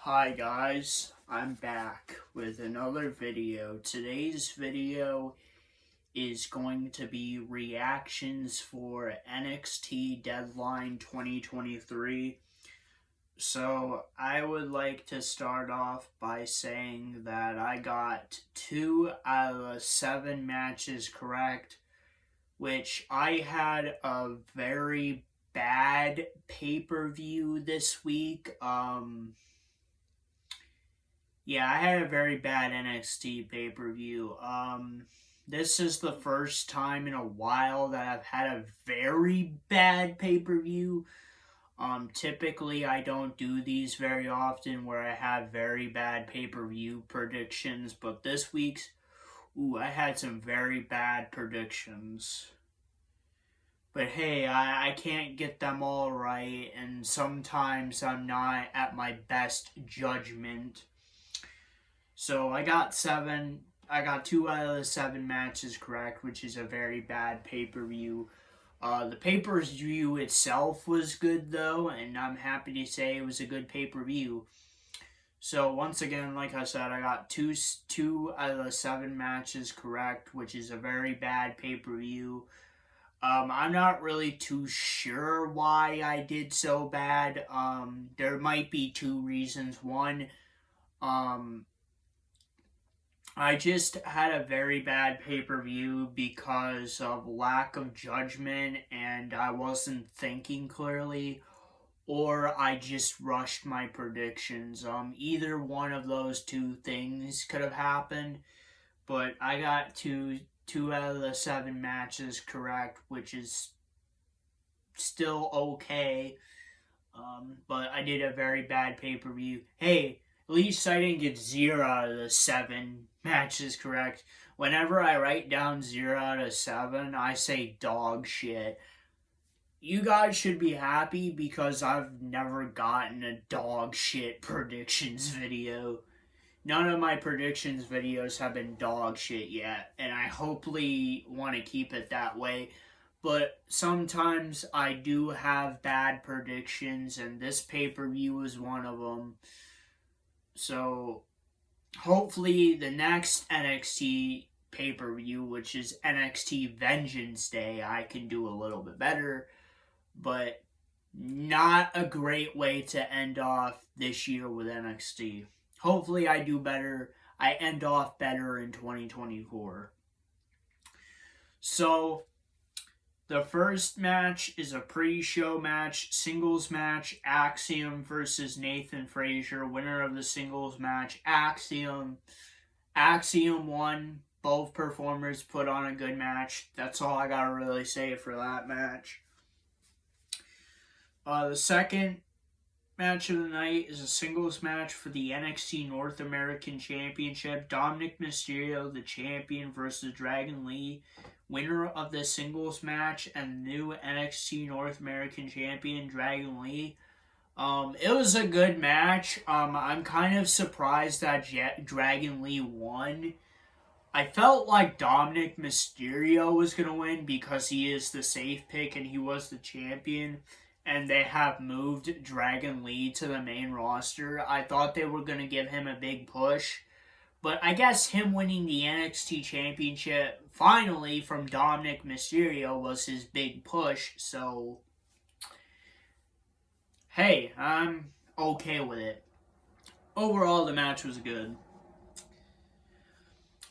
Hi guys, I'm back with another video. Today's video is going to be reactions for NXT Deadline 2023. So I would like to start off by saying that I got 2 out of the 7 matches correct, which I had a very bad pay-per-view this week. Yeah, I had a very bad NXT pay-per-view. This is the first time in a while that I've had a very bad pay-per-view. Typically I don't do these very often where I have very bad pay-per-view predictions, but this week's, I had some very bad predictions. But hey, I can't get them all right, and sometimes I'm not at my best judgment. So I got 2 out of the 7 matches correct, which is a very bad pay-per-view. The pay-per-view itself was good though, and I'm happy to say it was a good pay-per-view. So once again, like I said, I got two out of the 7 matches correct, which is a very bad pay-per-view. I'm not really too sure why I did so bad. There might be 2 reasons. One, I just had a very bad pay-per-view because of lack of judgment and I wasn't thinking clearly, or I just rushed my predictions. Either one of those 2 things could have happened, but I got two out of the 7 matches correct, which is still okay. But I did a very bad pay-per-view. Hey, at least I didn't get 0 out of the 7 matches correct. Whenever I write down 0 out of 7, I say dog shit. You guys should be happy because I've never gotten a dog shit predictions video. None of my predictions videos have been dog shit yet, and I hopefully want to keep it that way. But sometimes I do have bad predictions, and this pay-per-view is one of them. So hopefully the next NXT pay-per-view, which is NXT Vengeance Day, I can do a little bit better. But not a great way to end off this year with NXT. Hopefully I do better. I end off better in 2024. So the first match is a pre-show match, singles match, Axiom versus Nathan Frazier. Winner of the singles match, Axiom. Axiom won. Both performers put on a good match. That's all I gotta really say for that match. The second match of the night is a singles match for the NXT North American Championship. Dominic Mysterio, the champion, versus Dragon Lee. Winner of the singles match and new NXT North American Champion, Dragon Lee. It was a good match. I'm kind of surprised that Dragon Lee won. I felt like Dominic Mysterio was going to win because he is the safe pick and he was the champion, and they have moved Dragon Lee to the main roster. I thought they were going to give him a big push. But I guess him winning the NXT Championship finally from Dominic Mysterio was his big push. So, hey, I'm okay with it. Overall, the match was good.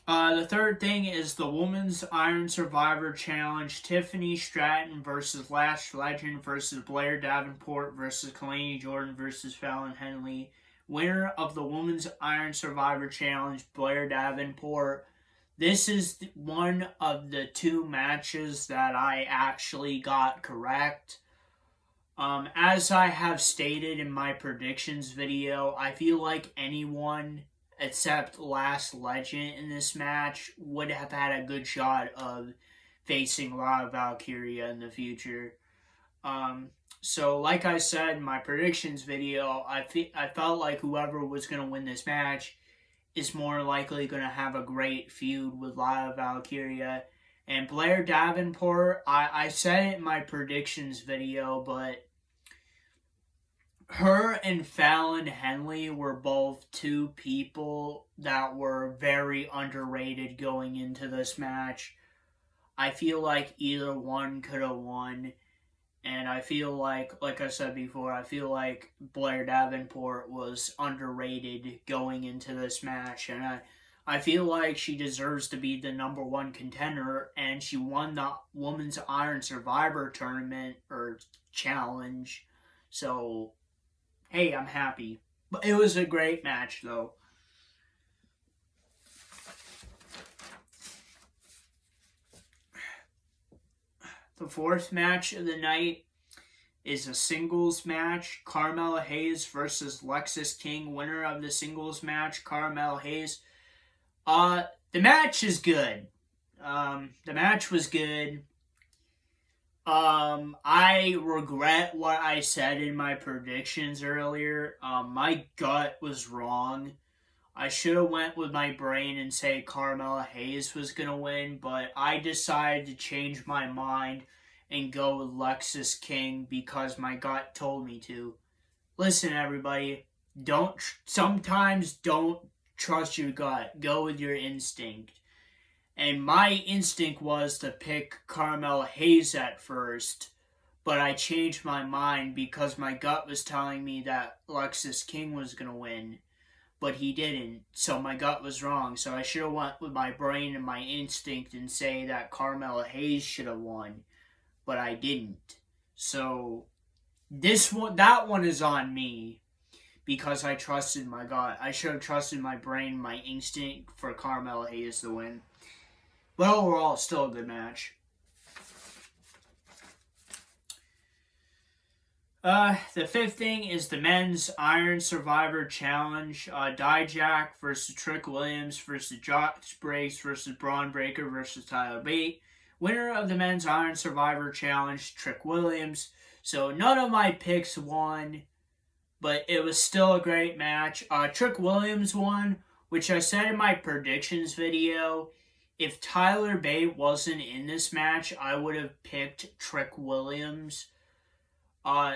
The third thing is the Women's Iron Survivor Challenge. Tiffany Stratton versus Lash Legend versus Blair Davenport versus Kalani Jordan versus Fallon Henley. Winner of the Women's Iron Survivor Challenge, Blair Davenport. This is one of the 2 matches that I actually got correct. As I have stated in my predictions video, I feel like anyone except Lash Legend in this match would have had a good shot of facing Lyra Valkyria in the future. So like I said in my predictions video, I felt like whoever was going to win this match is more likely going to have a great feud with Lyra Valkyria. And Blair Davenport, I said it in my predictions video, but her and Fallon Henley were both two people that were very underrated going into this match. I feel like either one could have won. And I feel like I said before, I feel like Blair Davenport was underrated going into this match. And I feel like she deserves to be the number one contender. And she won the Women's Iron Survivor Tournament or Challenge. So, hey, I'm happy. But it was a great match, though. The fourth match of the night is a singles match. Carmella Hayes versus Lexis King. Winner of the singles match, Carmella Hayes. The match is good. The match was good. I regret what I said in my predictions earlier. My gut was wrong. I should have went with my brain and say Carmella Hayes was going to win, but I decided to change my mind and go with Lexis King because my gut told me to. Listen, everybody, sometimes don't trust your gut. Go with your instinct. And my instinct was to pick Carmella Hayes at first, but I changed my mind because my gut was telling me that Lexis King was going to win. But he didn't, so my gut was wrong. So I should have went with my brain and my instinct and say that Carmella Hayes should have won, but I didn't. So that one is on me because I trusted my gut. I should have trusted my brain, my instinct for Carmella Hayes to win. But overall, still a good match. The fifth thing is the Men's Iron Survivor Challenge. Dijak versus Trick Williams versus Josh Briggs versus Braun Breaker versus Tyler Bate. Winner of the Men's Iron Survivor Challenge, Trick Williams. So none of my picks won, but it was still a great match. Trick Williams won, which I said in my predictions video. If Tyler Bate wasn't in this match, I would have picked Trick Williams.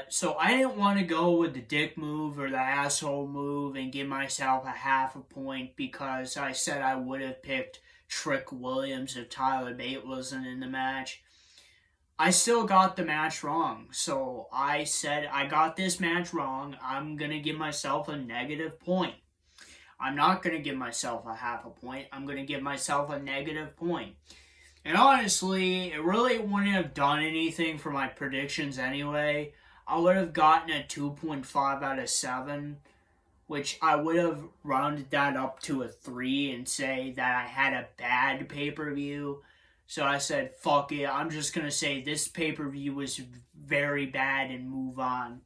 So I didn't want to go with the dick move or the asshole move and give myself a half a point because I said I would have picked Trick Williams if Tyler Bate wasn't in the match. I still got the match wrong. So I said I got this match wrong. I'm going to give myself a negative point. I'm not going to give myself a half a point. I'm going to give myself a negative point. And honestly, it really wouldn't have done anything for my predictions anyway. I would have gotten a 2.5 out of 7, which I would have rounded that up to a 3 and say that I had a bad pay-per-view. So I said, fuck it, I'm just going to say this pay-per-view was very bad and move on.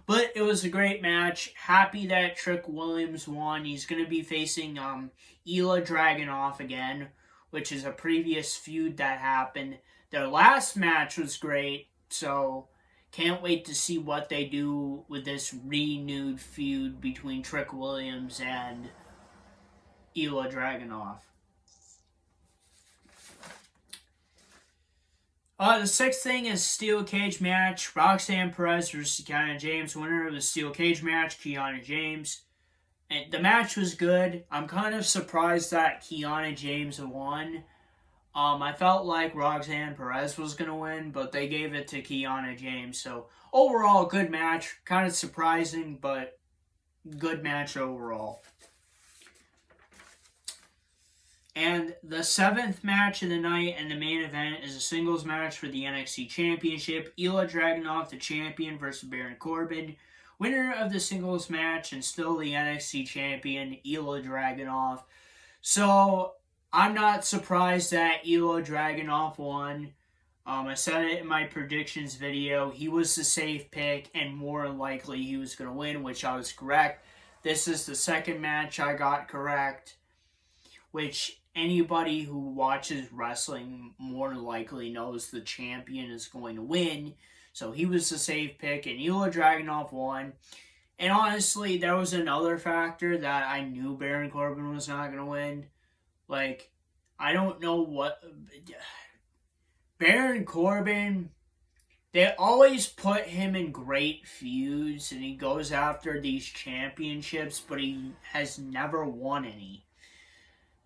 But it was a great match. Happy that Trick Williams won. He's going to be facing Ilya Dragunov again, which is a previous feud that happened. Their last match was great, so can't wait to see what they do with this renewed feud between Trick Williams and Ilya Dragunov. The sixth thing is Steel Cage match. Roxanne Perez versus Kiana James. Winner of the Steel Cage match, Kiana James. And the match was good. I'm kind of surprised that Kiana James won. I felt like Roxanne Perez was going to win, but they gave it to Kiana James. So, overall, good match. Kind of surprising, but good match overall. And the seventh match of the night and the main event is a singles match for the NXT Championship. Ilya Dragunov, the champion, versus Baron Corbin. Winner of the singles match and still the NXT champion, Ilya Dragunov. So, I'm not surprised that Ilya Dragunov won. I said it in my predictions video. He was the safe pick, and more than likely he was going to win, which I was correct. This is the second match I got correct, which anybody who watches wrestling more than likely knows the champion is going to win. So he was the safe pick, and Ilya Dragunov won. And honestly, there was another factor that I knew Baron Corbin was not going to win. Like, I don't know what... Baron Corbin, they always put him in great feuds and he goes after these championships, but he has never won any.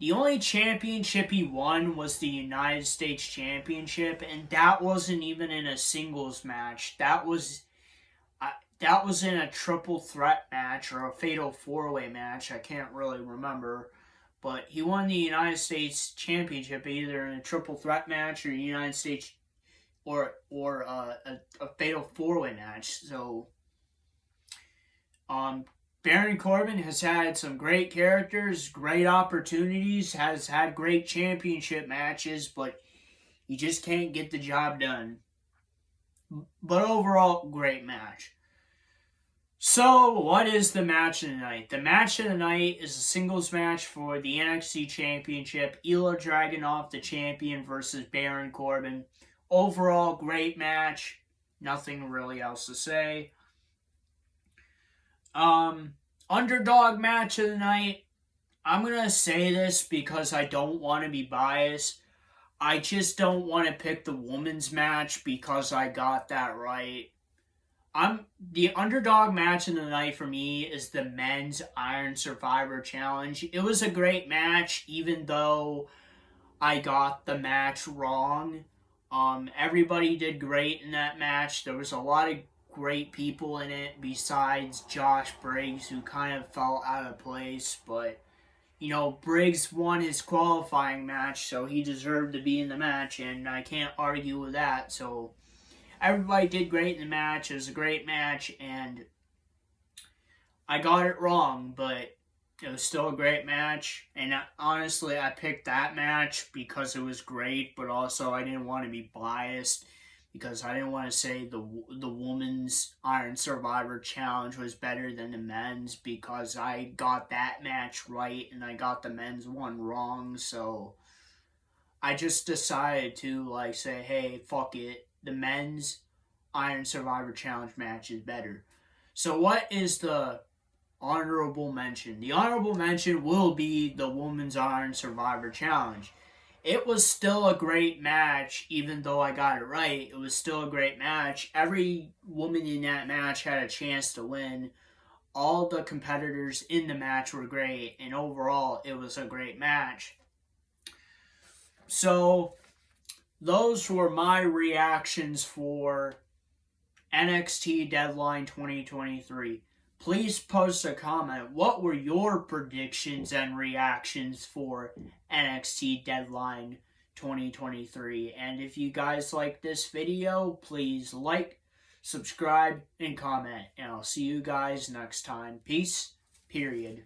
The only championship he won was the United States Championship, and that wasn't even in a singles match. That was in a triple threat match or a fatal four-way match. I can't really remember. But he won the United States Championship either in a triple threat match or United States or a fatal four-way match. So Baron Corbin has had some great characters, great opportunities, has had great championship matches, but he just can't get the job done. But overall, great match. So, what is the match of the night? The match of the night is a singles match for the NXT Championship. Ilya Dragunov, the champion, versus Baron Corbin. Overall, great match. Nothing really else to say. Underdog match of the night. I'm going to say this because I don't want to be biased. I just don't want to pick the women's match because I got that right. The underdog match of the night for me is the men's Iron Survivor Challenge. It was a great match, even though I got the match wrong. Everybody did great in that match. There was a lot of great people in it besides Josh Briggs, who kind of fell out of place. But, Briggs won his qualifying match, so he deserved to be in the match, and I can't argue with that. So everybody did great in the match. It was a great match, and I got it wrong, but it was still a great match. And honestly, I picked that match because it was great, but also I didn't want to be biased because I didn't want to say the women's Iron Survivor Challenge was better than the men's because I got that match right and I got the men's one wrong. So I just decided to say, hey, fuck it. The men's Iron Survivor Challenge match is better. So what is the honorable mention? The honorable mention will be the Women's Iron Survivor Challenge. It was still a great match, even though I got it right. It was still a great match. Every woman in that match had a chance to win. All the competitors in the match were great, and overall, it was a great match. So those were my reactions for NXT Deadline 2023. Please post a comment. What were your predictions and reactions for NXT Deadline 2023? And if you guys like this video, please like, subscribe, and comment. And I'll see you guys next time. Peace, period.